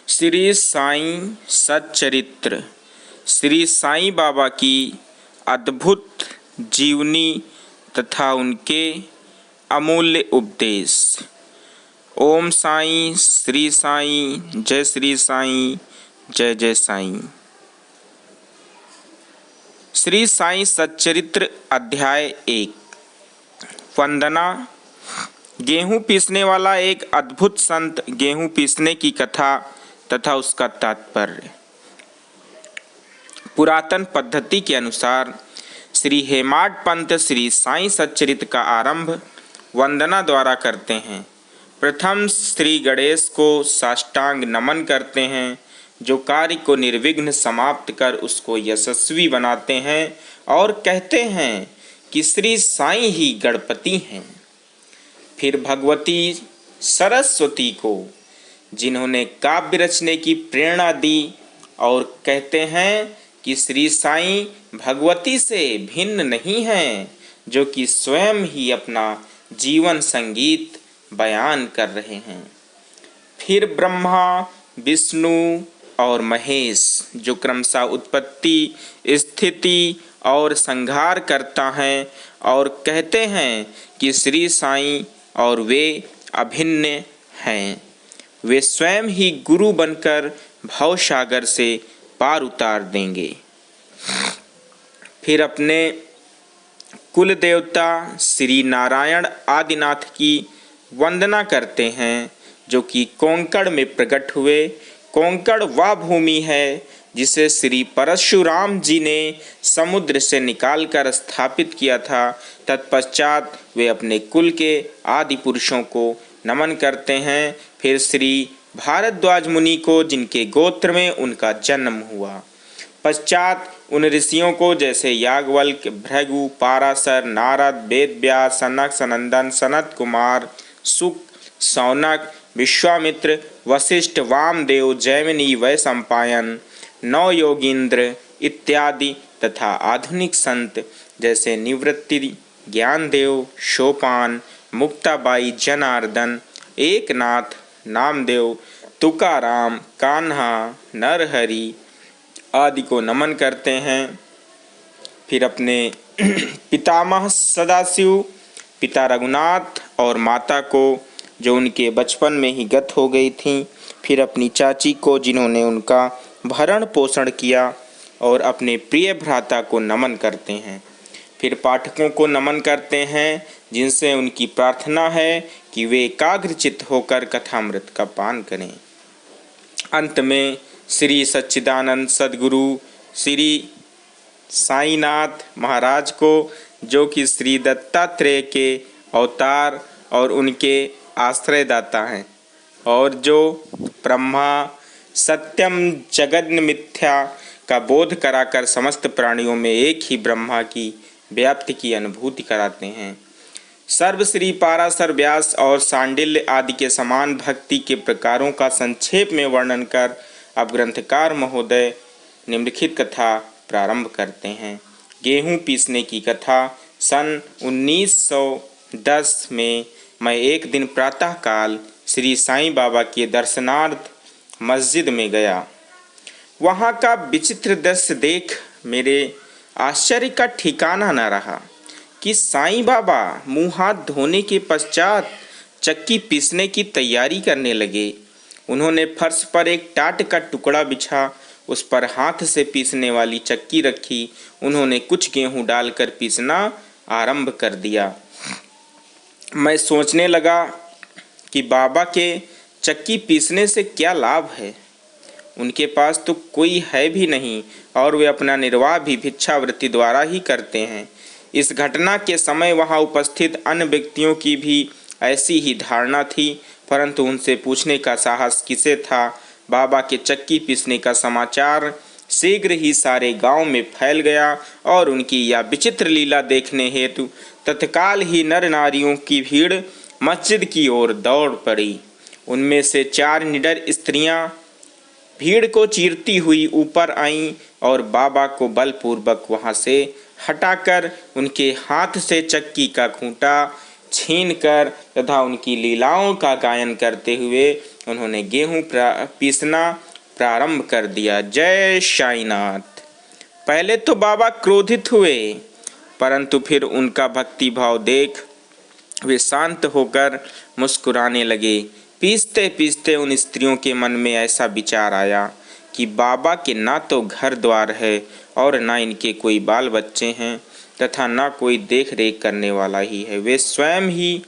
श्री साईं सच्चरित्र। श्री साईं बाबा की अद्भुत जीवनी तथा उनके अमूल्य उपदेश। ओम साईं, श्री साईं, जय श्री साईं, जय जय साईं। श्री साईं सच्चरित्र अध्याय 1। वंदना। गेहूं पीसने वाला एक अद्भुत संत। गेहूं पीसने की कथा तथा उसका तात्पर्य। पुरातन पद्धति के अनुसार श्री हेमाड पंत श्री साईं सच्चरित्र का आरंभ वंदना द्वारा करते हैं। प्रथम श्री गणेश को साष्टांग नमन करते हैं, जो कार्य को निर्विघ्न समाप्त कर उसको यशस्वी बनाते हैं, और कहते हैं कि श्री साईं ही गणपति हैं। फिर भगवती सरस्वती को, जिन्होंने काव्य रचने की प्रेरणा दी, और कहते हैं कि श्री साईं भगवती से भिन्न नहीं हैं, जो कि स्वयं ही अपना जीवन संगीत बयान कर रहे हैं। फिर ब्रह्मा, विष्णु और महेश, जो क्रमशः उत्पत्ति, स्थिति और संहार करता है, और कहते हैं कि श्री साईं और वे अभिन्न हैं। वे स्वयं ही गुरु बनकर भवसागर से पार उतार देंगे। फिर अपने कुल देवता श्री नारायण आदिनाथ की वंदना करते हैं, जो कि कोंकण में प्रकट हुए। कोंकण वह भूमि है जिसे श्री परशुराम जी ने समुद्र से निकालकर स्थापित किया था। तत्पश्चात वे अपने कुल के आदि पुरुषों को नमन करते हैं। फिर श्री भारद्वाज मुनि को, जिनके गोत्र में उनका जन्म हुआ। पश्चात उन ऋषियों को, जैसे याज्ञवल्क्य, भृगु, पाराशर, नारद, वेदव्यास, सनक, सनंदन, सनत कुमार, सुक, सौनक, विश्वामित्र, वशिष्ठ, वामदेव, जैमिनी, वैशंपायन, नौ योगींद्र इत्यादि तथा आधुनिक संत जैसे निवृत्ति, ज्ञानदेव, सोपान, मुक्ताबाई, जनार्दन, एकनाथ, नामदेव, तुकाराम, कान्हा, नरहरि आदि को नमन करते हैं। फिर अपने पितामह सदाशिव, पिता रघुनाथ और माता को, जो उनके बचपन में ही गत हो गई थीं। फिर अपनी चाची को, जिन्होंने उनका भरण पोषण किया, और अपने प्रिय भ्राता को नमन करते हैं। फिर पाठकों को नमन करते हैं, जिनसे उनकी प्रार्थना है कि वे एकाग्रचित्त होकर कथामृत का पान करें। अंत में श्री सच्चिदानंद सद्गुरु श्री साईनाथ महाराज को, जो कि श्री दत्तात्रेय के अवतार और उनके आश्रयदाता हैं, और जो ब्रह्मा सत्यम जगद मिथ्या का बोध कराकर समस्त प्राणियों में एक ही ब्रह्मा की व्याप्ति की अनुभूति कराते हैं। सर्वश्री पाराशर, व्यास और सांडिल्य आदि के समान भक्ति के प्रकारों का संक्षेप में वर्णन कर अब ग्रंथकार महोदय निम्नलिखित कथा प्रारंभ करते हैं। गेहूं पीसने की कथा। सन 1910 में मैं एक दिन प्रातःकाल श्री साईं बाबा के दर्शनार्थ मस्जिद में गया। वहाँ का विचित्र दृश्य देख मेरे आश्चर्य का ठिकाना न रहा कि साईं बाबा मुँह हाथ धोने के पश्चात चक्की पीसने की तैयारी करने लगे। उन्होंने फर्श पर एक टाट का टुकड़ा बिछा, उस पर हाथ से पीसने वाली चक्की रखी। उन्होंने कुछ गेहूं डालकर पीसना आरंभ कर दिया। मैं सोचने लगा कि बाबा के चक्की पीसने से क्या लाभ है। उनके पास तो कोई है भी नहीं, और वे अपना निर्वाह भी भिक्षावृत्ति द्वारा ही करते हैं। इस घटना के समय वहां उपस्थित अन्य व्यक्तियों की भी ऐसी ही धारणा थी, परंतु उनसे पूछने का साहस किसे था। बाबा के चक्की पीसने का समाचार शीघ्र ही सारे गांव में फैल गया, और उनकी यह विचित्र लीला देखने हेतु तत्काल ही नर नारियों की भीड़ मस्जिद की ओर दौड़ पड़ी। उनमें से 4 निडर स्त्रियां भीड़ को चीरती हुई ऊपर आईं, और बाबा को बलपूर्वक वहां से हटाकर उनके हाथ से चक्की का खूंटा छीनकर तथा उनकी लीलाओं का गायन करते हुए उन्होंने गेहूं पीसना प्रारंभ कर दिया। जय साईनाथ। पहले तो बाबा क्रोधित हुए, परंतु फिर उनका भक्ति भाव देख वे शांत होकर मुस्कुराने लगे। पीसते पीसते उन स्त्रियों के मन में ऐसा विचार आया कि बाबा के ना तो घर द्वार है और ना इनके कोई बाल बच्चे हैं तथा ना कोई देख रेख करने वाला ही है। वे स्वयं ही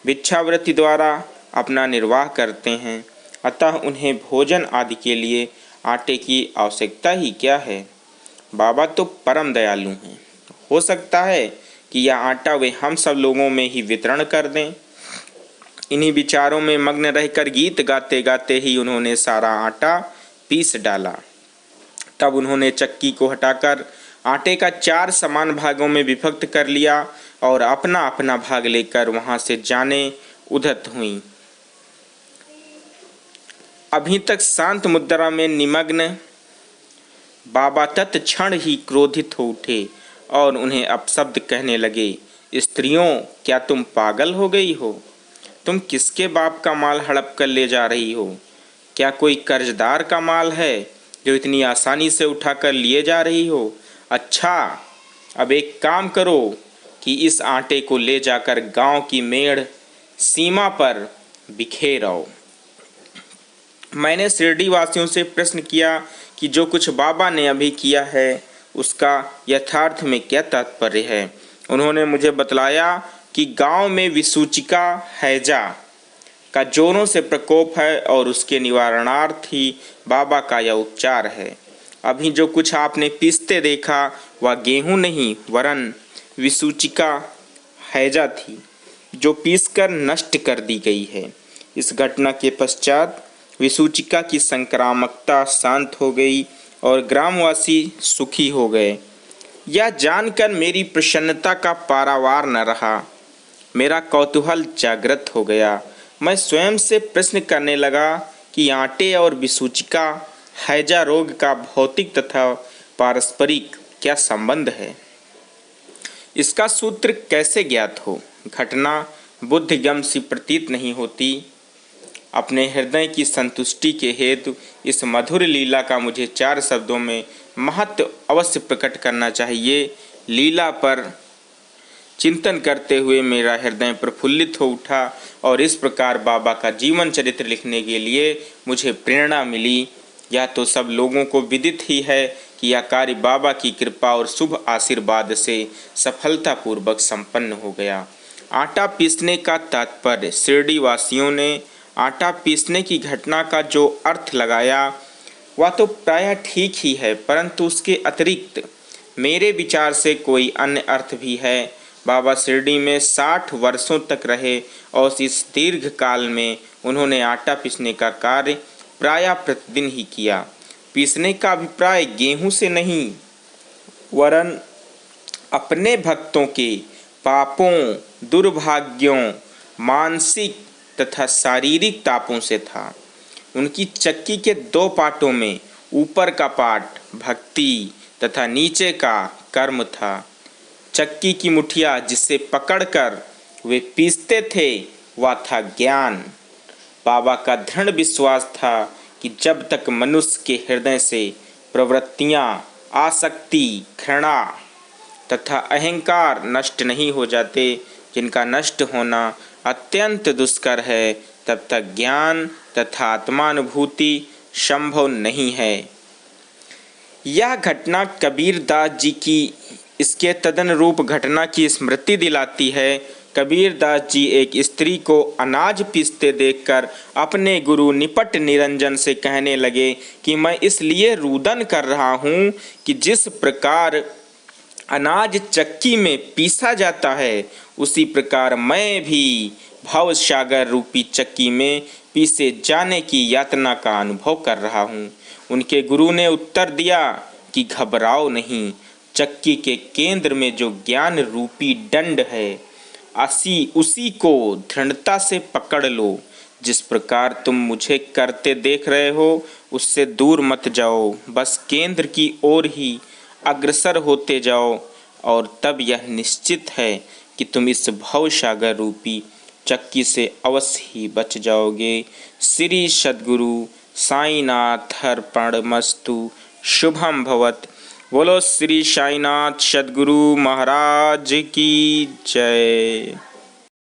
भिक्षावृत्ति द्वारा अपना निर्वाह करते हैं, अतः उन्हें भोजन आदि के लिए आटे की आवश्यकता ही क्या है। बाबा तो परम दयालु हैं, हो सकता है कि यह आटा वे हम सब लोगों में ही वितरण कर दें। इन्हीं विचारों में मग्न रहकर गीत गाते गाते ही उन्होंने सारा आटा पीस डाला। तब उन्होंने चक्की को हटाकर आटे का 4 समान भागों में विभक्त कर लिया और अपना अपना भाग लेकर वहां से जाने उद्धत हुई। अभी तक शांत मुद्रा में निमग्न बाबा तत्क्षण ही क्रोधित हो उठे और उन्हें अपशब्द कहने लगे। स्त्रियों, क्या तुम पागल हो गई हो? तुम किसके बाप का माल हड़प कर ले जा रही हो? क्या कोई कर्जदार का माल है जो इतनी आसानी से उठाकर लिए जा रही हो? अच्छा, अब एक काम करो कि इस आटे को ले जाकर गांव की मेड़ सीमा पर बिखेरो। मैंने शिरडी वासियों से प्रश्न किया कि जो कुछ बाबा ने अभी किया है उसका यथार्थ में क्या तात्पर्य है। उन्होंने मुझे बतलाया कि गांव में विसूचिका हैजा का जोरों से प्रकोप है और उसके निवारणार्थ ही बाबा का यह उपचार है। अभी जो कुछ आपने पीसते देखा वह गेहूं नहीं वरन विसूचिका हैजा थी, जो पीसकर नष्ट कर दी गई है। इस घटना के पश्चात विसूचिका की संक्रामकता शांत हो गई और ग्रामवासी सुखी हो गए। यह जानकर मेरी प्रसन्नता का पारावार न रहा। मेरा कौतूहल जागृत हो गया। मैं स्वयं से प्रश्न करने लगा कि आटे और विसूचिका हैजा रोग का भौतिक तथा पारस्परिक क्या संबंध है। इसका सूत्र कैसे ज्ञात हो। घटना बुद्धिगम सी प्रतीत नहीं होती। अपने हृदय की संतुष्टि के हेतु इस मधुर लीला का मुझे 4 शब्दों में महत्व अवश्य प्रकट करना चाहिए। लीला पर चिंतन करते हुए मेरा हृदय प्रफुल्लित हो उठा और इस प्रकार बाबा का जीवन चरित्र लिखने के लिए मुझे प्रेरणा मिली। यह तो सब लोगों को विदित ही है कि यह कार्य बाबा की कृपा और शुभ आशीर्वाद से सफलतापूर्वक संपन्न हो गया। आटा पीसने का तात्पर्य शिरडी वासियों ने आटा पीसने की घटना का जो अर्थ लगाया वह तो प्रायः ठीक ही है, परंतु उसके अतिरिक्त मेरे विचार से कोई अन्य अर्थ भी है। बाबा शिरडी में 60 वर्षों तक रहे और इस दीर्घ काल में उन्होंने आटा पीसने का कार्य प्रायः प्रतिदिन ही किया। पीसने का अभिप्राय गेहूं से नहीं वरन अपने भक्तों के पापों, दुर्भाग्यों, मानसिक तथा शारीरिक तापों से था। उनकी चक्की के 2 पाटों में ऊपर का पाट भक्ति तथा नीचे का कर्म था। चक्की की मुठिया जिसे पकड़कर वे पीसते थे वह था ज्ञान। बाबा का दृढ़ विश्वास था कि जब तक मनुष्य के हृदय से प्रवृत्तियां, आसक्ति, घृणा तथा अहंकार नष्ट नहीं हो जाते, जिनका नष्ट होना अत्यंत दुष्कर है, तब तक ज्ञान तथा आत्मानुभूति संभव नहीं है। यह घटना कबीर दास जी की इसके तदनुरूप घटना की स्मृति दिलाती है। कबीर दास जी एक स्त्री को अनाज पीसते देखकर अपने गुरु निपट निरंजन से कहने लगे कि मैं इसलिए रुदन कर रहा हूँ कि जिस प्रकार अनाज चक्की में पीसा जाता है उसी प्रकार मैं भी भव सागर रूपी चक्की में पीसे जाने की यातना का अनुभव कर रहा हूँ। उनके गुरु ने उत्तर दिया कि घबराओ नहीं, चक्की के केंद्र में जो ज्ञान रूपी दंड है उसी को दृढ़ता से पकड़ लो। जिस प्रकार तुम मुझे करते देख रहे हो उससे दूर मत जाओ, बस केंद्र की ओर ही अग्रसर होते जाओ और तब यह निश्चित है कि तुम इस भव सागर रूपी चक्की से अवश्य ही बच जाओगे। श्री सद्गुरु साईनाथ अर्पणमस्तु। शुभम भवत। बोलो श्री साईनाथ सद्गुरु महाराज की जय।